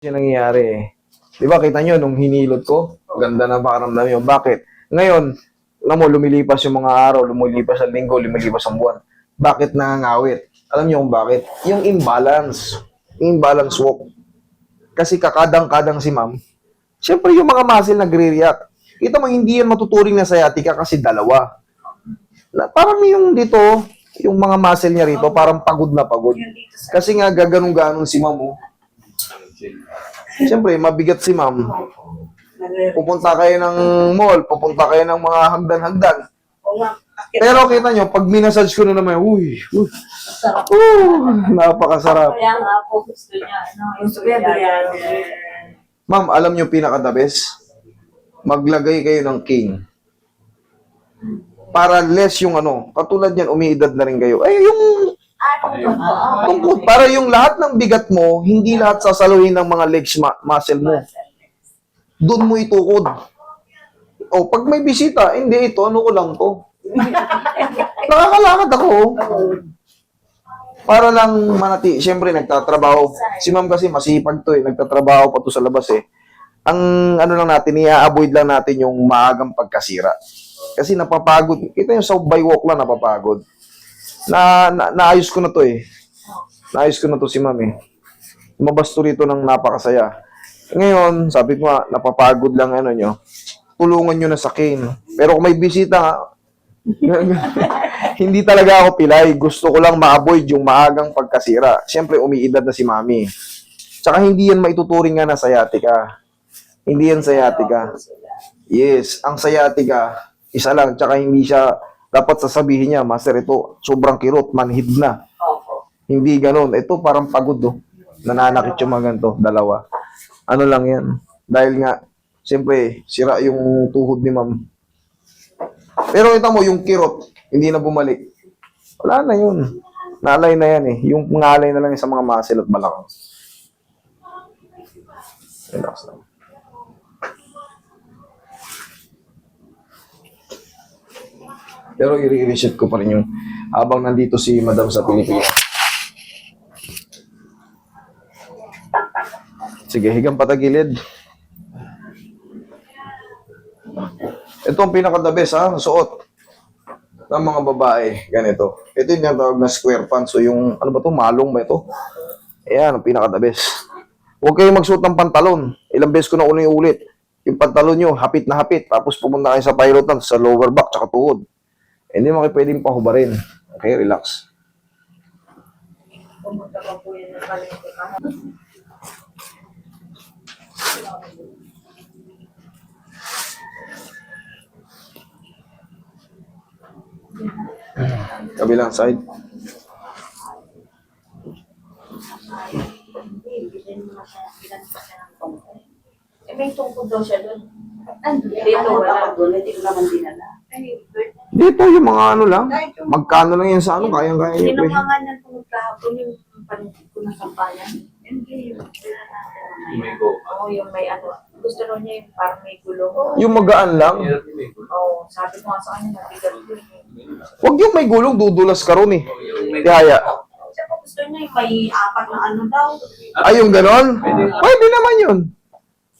Yung nangyayari eh. Di ba, kita nyo, nung hinilot ko, ganda na pakiramdam yun. Bakit? Ngayon, alam mo, lumilipas yung mga araw, lumilipas ang linggo, lumilipas ang buwan. Bakit nangangawit? Alam niyo kung bakit? Yung imbalance. Yung imbalance walk. Kasi kakadang-kadang si ma'am, syempre yung mga muscle nagre-react. Kita mo, hindi yan matuturing na sciatica kasi dalawa. Parang yung dito, yung mga muscle niya rito, parang pagod na pagod. Kasi nga, gaganong-ganon si ma'am, oh. Siyempre, mabigat si ma'am. Pupunta kayo ng mall, pupunta kayo ng mga hagdan-hagdan. Pero kita nyo, pag minasage ko na naman, uy, napakasarap. Kaya nga po gusto niya, gusto niya biryani. Ma'am, alam nyo pinaka-the best? Maglagay kayo ng king. Para less yung katulad yan, umiidad na rin kayo. Ay, yung tungkod, para yung lahat ng bigat mo, hindi lahat sasaluhin ng mga legs muscle mo. Doon mo itukod. O, pag may bisita, hindi ito, ko lang to. Nakakalakad ako. Para lang manati. Siyempre, nagtatrabaho. Si ma'am kasi masipag to eh. Nagtatrabaho pa to sa labas eh. Ang lang natin, i-avoid lang natin yung maagang pagkasira. Kasi napapagod. Kita yung sa by walk lang napapagod. Naayos ko na to eh. Naayos ko na to si ma'am eh. Lumabas to rito ng napakasaya. Ngayon, sabi ko nga, napapagod lang nyo. Tulungan nyo na sa cane. Pero kung may bisita, hindi talaga ako pilay. Gusto ko lang ma-avoid yung maagang pagkasira. Siyempre, umiidad na si mami. Tsaka hindi yan maituturing nga na sciatica. Hindi yan sciatica. Yes, ang sciatica, isa lang. Tsaka hindi siya, dapat sasabihin niya, Master, ito, sobrang kirot, manhid na. Hindi ganun. Ito parang pagod, oh. Nananakit yung mga ganito, dalawa. Ano lang yan. Dahil nga, siyempre, sira yung tuhod ni ma'am. Pero ito mo, yung kirot, hindi na bumalik. Wala na yun. Nalay na yan eh. Yung ngalay na lang sa mga muscle at balakang. Relax lang. Pero i-reset ko pa rin yung habang nandito si Madam sa Pilipinas. Sige, higang patagilid. Ito ang pinaka-the best, ha? Suot ng mga babae. Ganito. Ito yung tawag na square pants. So yung, malong ba ito? Ayan, ang pinaka-the best. Huwag kayong magsuot ng pantalon. Ilang beses ko na ulit. Yung pantalon nyo, hapit na hapit. Tapos pumunta kayo sa pilot lang, sa lower back, tsaka tuhod. Hindi mo kayo pwedeng pahubarin. Okay, relax. Pumunta pa po yun ng palengke ka. Kabilang side. May tungkod daw siya doon. Dito wala doon, hindi ko naman dinala. Dito yung mga lang. Magkano lang yan sa kayang-kaya nyo. Sino nga nga nang tungkod kahapon yung panitid ko na sampayan? Hindi yung yung may gusto rin niya yung parang may gulong. Yung magaan lang. Sabi ko nga sa kanya, nabigat ko eh. Huwag yung may gulong, dudulas ka ron eh. Tihaya. Siya po gusto niya yung may apat na daw. Ay, yung ganon? Pwede naman yun.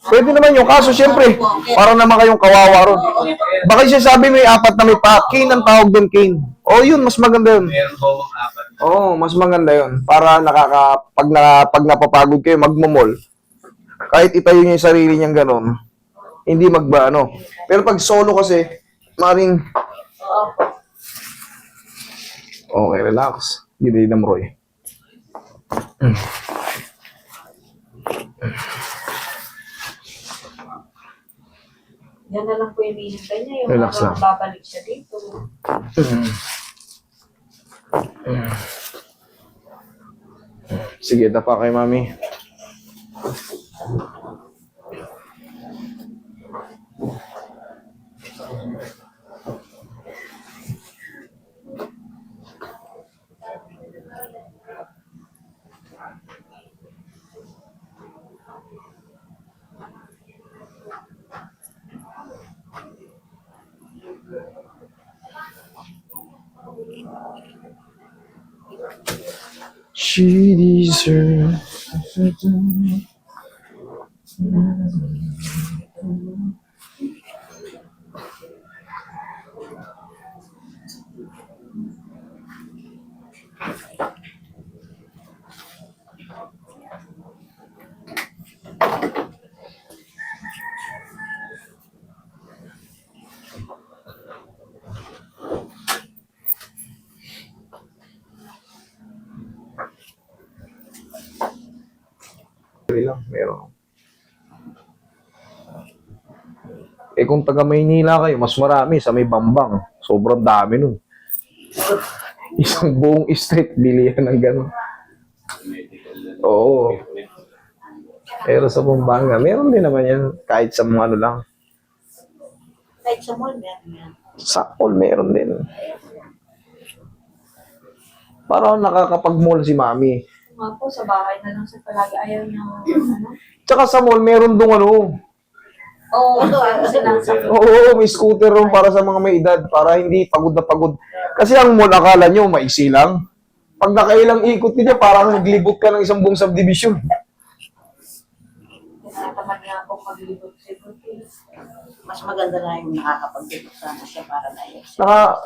Pwede naman yun. Kaso, syempre, para naman kayong kawawa ron. Baka siya sabi may apat na may pa. Cane ang tawag doon, cane. O, yun, mas maganda yun. Oo, mas maganda yun. Para pag napapagod kayo, magmumol. Kahit itayo niya yung sarili niyang ganon, hindi Pero pag solo kasi, maring... Okay, relax. Ginidam Roy. Yan na lang po yung hinintay niya. Yung Relax lang. babalik siya dito. Sige, tapa kay mami. She deserves Lang, meron. Eh kung taga Maynila kayo, mas marami sa may Bambang. Sobrang dami nun. Isang buong street, bilihan ng gano'n. Oo. Pero sa Pampanga, meron din naman yan. Kahit sa mga ano lang. Kahit sa mall, meron yan. Sa all, meron din. Parang nakakapag-mall si Mami. Nga po, sa bahay na lang siya palagi. Ayaw niya, ano? Tsaka sa mall, meron dong ano. Oo, ano sila sa Oo, may scooter ron para sa mga may edad. Para hindi pagod na pagod. Kasi ang mall, akala nyo, maiksi lang. Pag nakailang ikot niya, parang naglibot ka ng isang buong subdivision. tinatamad nga po paglibot-libot. Mas maganda na yung nakakapag-dito sana siya para na yun.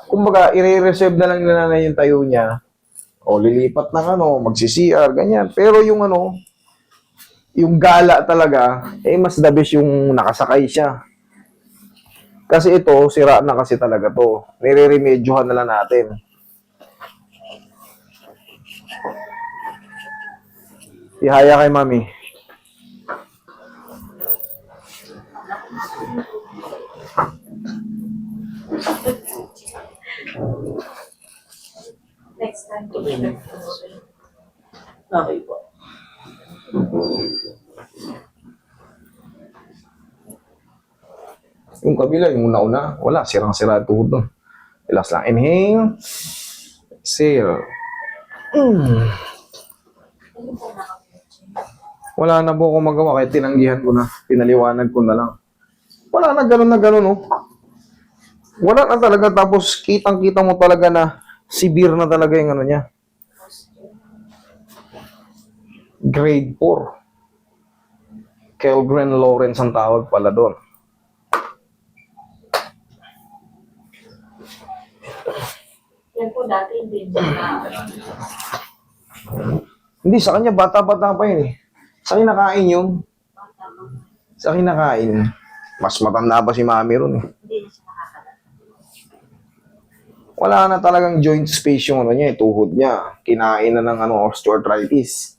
Kumbaga, i-reserve na lang nila na yung tayo niya. O, lilipat ng ano, magsi-CR, ganyan. Pero yung ano, yung gala talaga, eh, mas the best yung nakasakay siya. Kasi ito, sira na kasi talaga to. Nire-remedyohan na lang natin. Ihaya kay Mami. Next time, Okay po. Yung kabila, yung una-una, wala, sirang-sira ang tuhod nun. Relax lang. Inhale. Exhale. Wala na po akong magawa kahit tinanggihan ko na. Pinaliwanag ko na lang. Wala na ganun, oh. Wala na talaga. Tapos kitang-kita mo talaga na severe na talaga yung ano niya. Grade 4. Kellgren-Lawrence ang tawag pala doon. yan po dati, hindi na. Hindi, sa kanya bata-bata pa yun eh. Sa kinakain yun. Sa kinakain. Mas matanda pa si Mami ron eh. Hindi na siya nakakalaman. Wala na talagang joint space yung ano niya, tuhod niya. Kinain na ng ano, osteoarthritis.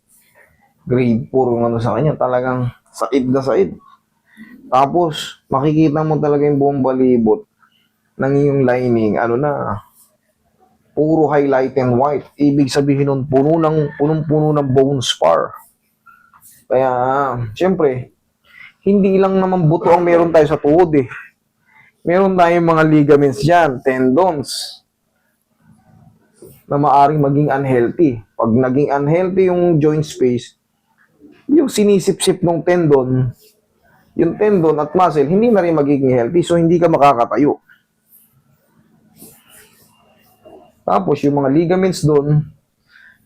Grade 4 yung ano sa kanya, talagang said na said. Tapos, makikita mo talaga yung buong balibot ng yung lining, ano na, puro highlight and white. Ibig sabihin nun, punong-puno ng bone spar. Kaya, siyempre, hindi lang naman buto ang meron tayo sa tuhod eh. Meron tayong mga ligaments dyan, tendons, na maaring maging unhealthy. Pag naging unhealthy yung joint space, yung sinisip-sip ng tendon, yung tendon at muscle, hindi na rin magiging healthy. So, hindi ka makakatayo. Tapos, yung mga ligaments doon,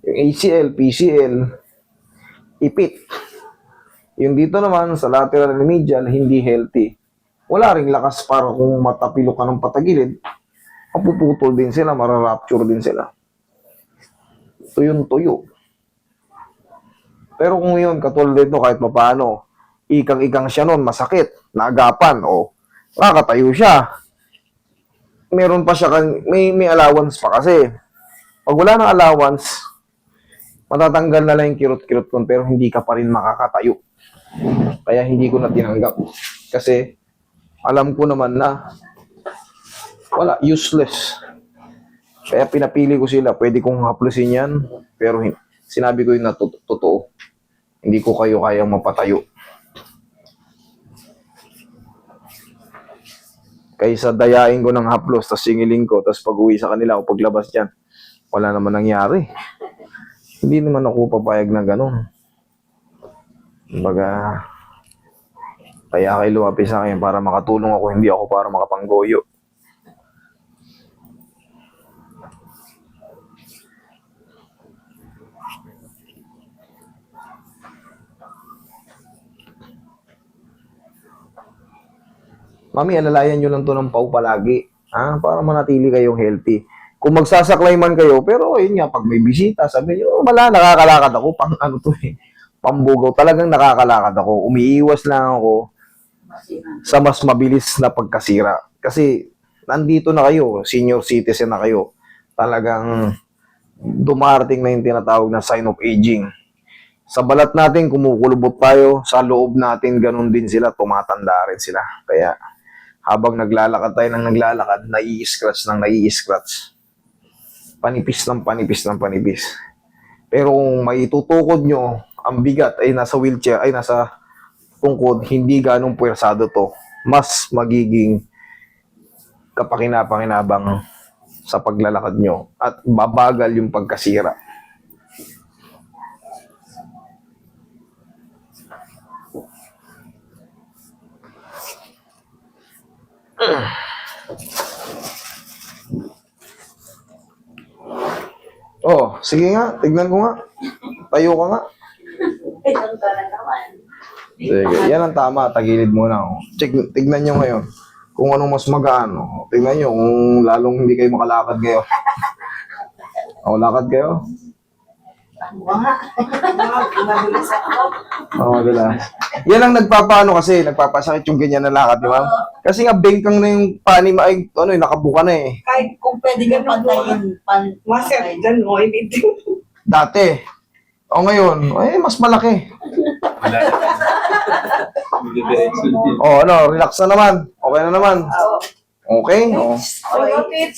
yung ACL, PCL, ipit. Yung dito naman, sa lateral and medial, hindi healthy. Wala ring lakas para kung matapilo ka ng patagilid, mapuputol din sila, mararapture din sila. Tuyong-tuyo. Pero kung yun, katulad dito, kahit papaano, ikang-ikang siya nun, masakit, naagapan, o nakakatayo siya. Meron pa siya, may allowance pa kasi. Pag wala ng allowance, matatanggal na lang yung kirot-kirot kon pero hindi ka pa rin makakatayo. Kaya hindi ko na tinanggap. Kasi alam ko naman na wala, useless. Kaya pinapili ko sila. Pwede kong haplusin yan, pero sinabi ko yun na totoo. Hindi ko kayo kayang mapatayo. Kaysa dayain ko ng haplos, tapos singilin ko, tapos pag-uwi sa kanila o paglabas dyan, wala naman nangyari. Hindi naman ako papayag na gano'n. Kumbaga, kaya kayo lumapit sa akin para makatulong ako, hindi ako para makapanggoyo. Mami, alalayan nyo lang to ng pau palagi. Para manatili kayong healthy. Kung magsasaklay man kayo, pero yun nga, pag may bisita, sabi nyo, wala, nakakalakad ako. Pang ano to eh. Pambugaw. Talagang nakakalakad ako. Umiiwas lang ako sa mas mabilis na pagkasira. Kasi, nandito na kayo. Senior citizen na kayo. Talagang dumarating na yung tinatawag na sign of aging. Sa balat natin, kumukulubot tayo. Sa loob natin, ganun din sila. Tumatanda rin sila. Kaya, habang naglalakad tayo ng naglalakad, nai-scratch ng nai-scratch. Panipis ng panipis ng panipis. Pero kung may tutukod nyo, ang bigat ay nasa wheelchair, ay nasa tungkod, hindi ganong puwersado to. Mas magiging kapakinabangan sa paglalakad nyo at babagal yung pagkasira. Oh, sige nga, tignan ko nga. Tayo ka nga. Ito ka na naman. Sige, yan ang tama. Tagilid muna. Oh. Tignan nyo ngayon kung anong mas magaan. Oh. Tignan nyo kung lalong hindi kayo makalakad kayo. Lakad kayo? Mga. Madulas ako. Madalas. Yan ang nagpapaano kasi, nagpapasakit yung ganyan na lakad, di ba? Kasi nga, bengkang na yung pani, nakabuka na eh. Kahit kung pwede ka pantayin, Masaya dyan mo, hindi. Dati. O ngayon, mas malaki. Relax na naman. Okay na naman. Okay? Oh. Okay,